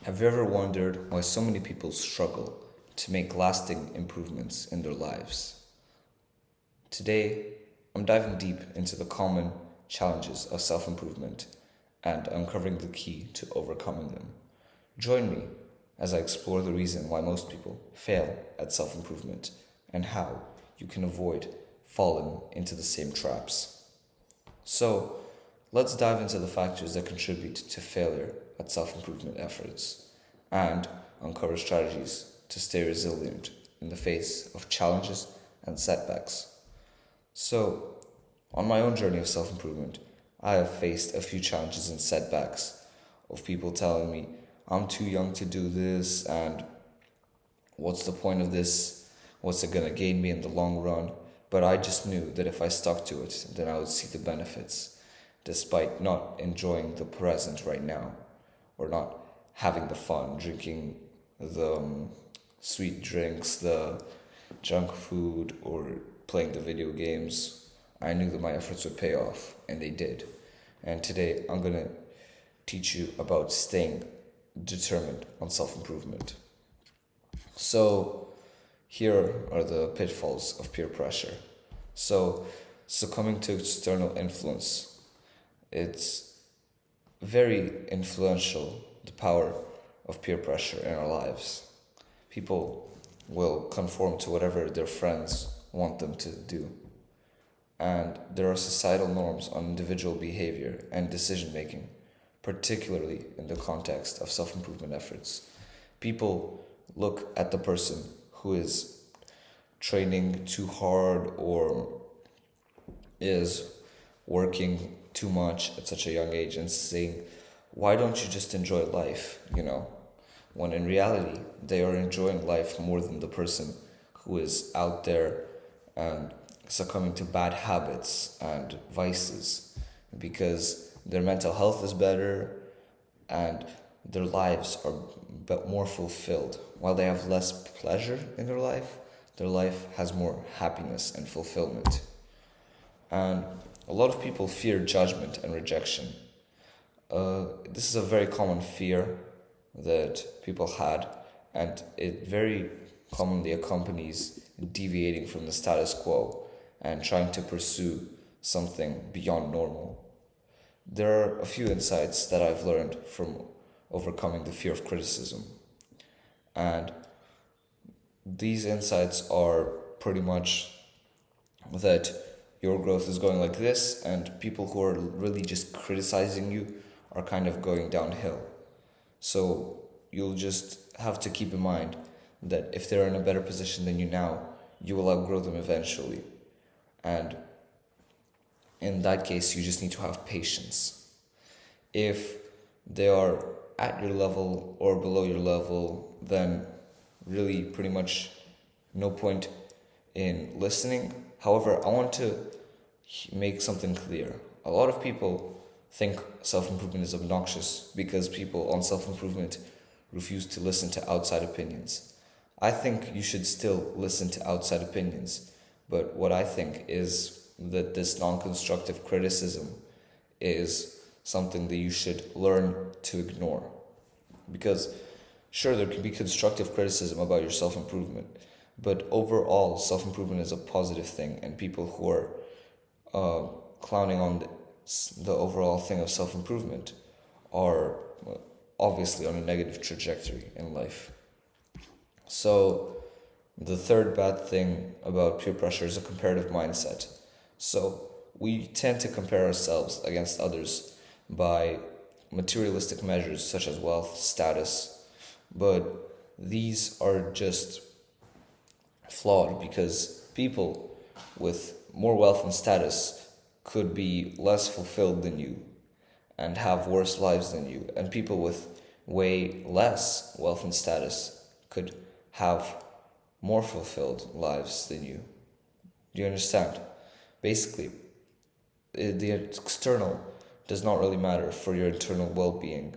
Have you ever wondered why so many people struggle to make lasting improvements in their lives? Today, I'm diving deep into the common challenges of self improvement and uncovering the key to overcoming them. Join me as I explore the reason why most people fail at self improvement and how you can avoid falling into the same traps. So, let's dive into the factors that contribute to failure at self improvement efforts and uncover strategies to stay resilient in the face of challenges and setbacks. So, on my own journey of self improvement, I have faced a few challenges and setbacks of people telling me I'm too young to do this and what's the point of this? What's it gonna gain me in the long run? But I just knew that if I stuck to it, then I would see the benefits, despite not enjoying the present right now, or not having the fun, drinking the sweet drinks, the junk food, or playing the video games. I knew that my efforts would pay off, and they did. And today I'm gonna teach you about staying determined on self improvement. So, here are the pitfalls of peer pressure. So, succumbing to external influence. It's very influential, the power of peer pressure in our lives. People will conform to whatever their friends want them to do. And there are societal norms on individual behavior and decision making, particularly in the context of self improvement efforts. People look at the person who is training too hard or is working too much at such a young age and saying, why don't you just enjoy life, When in reality, they are enjoying life more than the person who is out there and succumbing to bad habits and vices because their mental health is better and their lives are more fulfilled. While they have less pleasure in their life has more happiness and fulfillment. And a lot of people fear judgment and rejection. This is a very common fear that people had, and it very commonly accompanies deviating from the status quo and trying to pursue something beyond normal. There are a few insights that I've learned from overcoming the fear of criticism. And these insights are pretty much that your growth is going like this, and people who are really just criticizing you are kind of going downhill. So you'll just have to keep in mind that if they're in a better position than you now, you will outgrow them eventually. And in that case, you just need to have patience. If they are at your level or below your level, then really pretty much no point in listening. However, I want to make something clear. A lot of people think self-improvement is obnoxious because people on self-improvement refuse to listen to outside opinions. I think you should still listen to outside opinions, but what I think is that this non-constructive criticism is something that you should learn to ignore. Because sure, there can be constructive criticism about your self-improvement, but overall, self-improvement is a positive thing, and people who are clowning on the overall thing of self-improvement are obviously on a negative trajectory in life. So the third bad thing about peer pressure is a comparative mindset. So we tend to compare ourselves against others by materialistic measures such as wealth, status, but these are just flawed because people with more wealth and status could be less fulfilled than you and have worse lives than you, and people with way less wealth and status could have more fulfilled lives than you. Do you understand? Basically, the external does not really matter for your internal well-being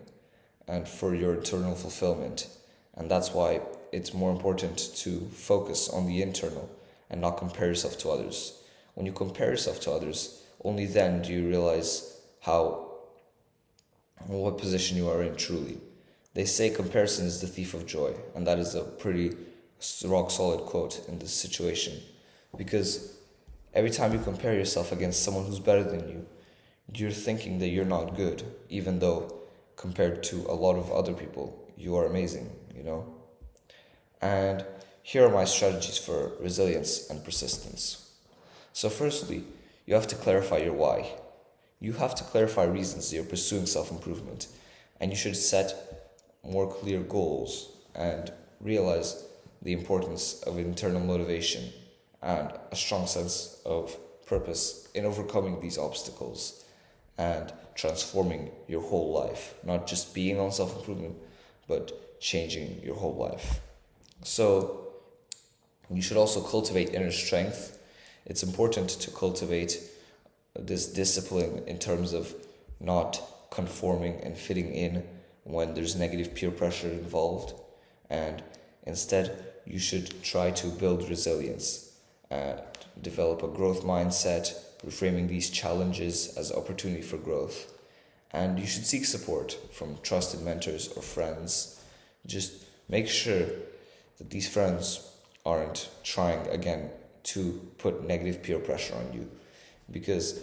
and for your internal fulfillment, and that's why it's more important to focus on the internal and not compare yourself to others. When you compare yourself to others, only then do you realize what position you are in truly. They say comparison is the thief of joy, and that is a pretty rock solid quote in this situation. Because every time you compare yourself against someone who's better than you, you're thinking that you're not good, even though compared to a lot of other people, you are amazing, you know? And here are my strategies for resilience and persistence. So, firstly, you have to clarify your why. You have to clarify reasons that you're pursuing self improvement, and you should set more clear goals and realize the importance of internal motivation and a strong sense of purpose in overcoming these obstacles and transforming your whole life, not just being on self improvement, but changing your whole life. So, you should also cultivate inner strength. It's important to cultivate this discipline in terms of not conforming and fitting in when there's negative peer pressure involved, and instead you should try to build resilience and develop a growth mindset, reframing these challenges as opportunity for growth. And you should seek support from trusted mentors or friends. Just make sure that these friends aren't trying again to put negative peer pressure on you, because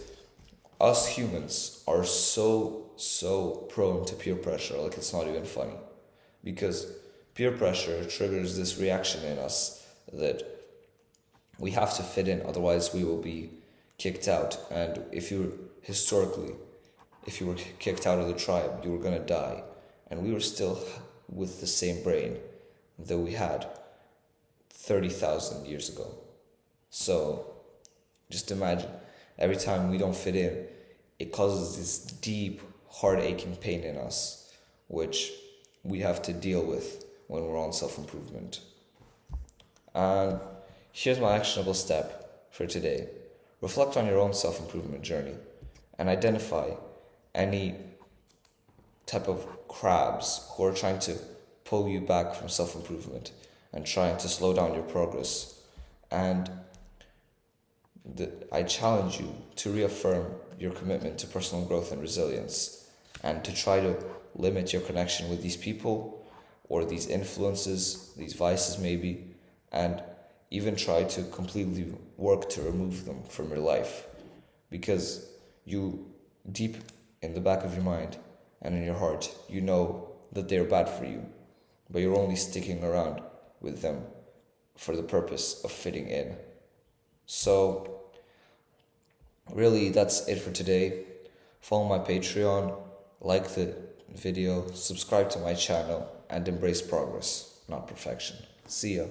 us humans are so prone to peer pressure, like it's not even funny. Because peer pressure triggers this reaction in us that we have to fit in, otherwise we will be kicked out. And if you were kicked out of the tribe, you were gonna die. And we were still with the same brain that we had 30,000 years ago. So just imagine, every time we don't fit in, it causes this deep, heart aching pain in us, which we have to deal with when we're on self improvement. And here's my actionable step for today. Reflect on your own self improvement journey and identify any type of crabs who are trying to pull you back from self improvement and trying to slow down your progress. And I challenge you to reaffirm your commitment to personal growth and resilience, and to try to limit your connection with these people or these influences, these vices maybe, and even try to completely work to remove them from your life. Because you, deep in the back of your mind and in your heart, you know that they're bad for you, but you're only sticking around with them for the purpose of fitting in. So, really, that's it for today. Follow my Patreon, like the video, subscribe to my channel, and embrace progress, not perfection. See ya.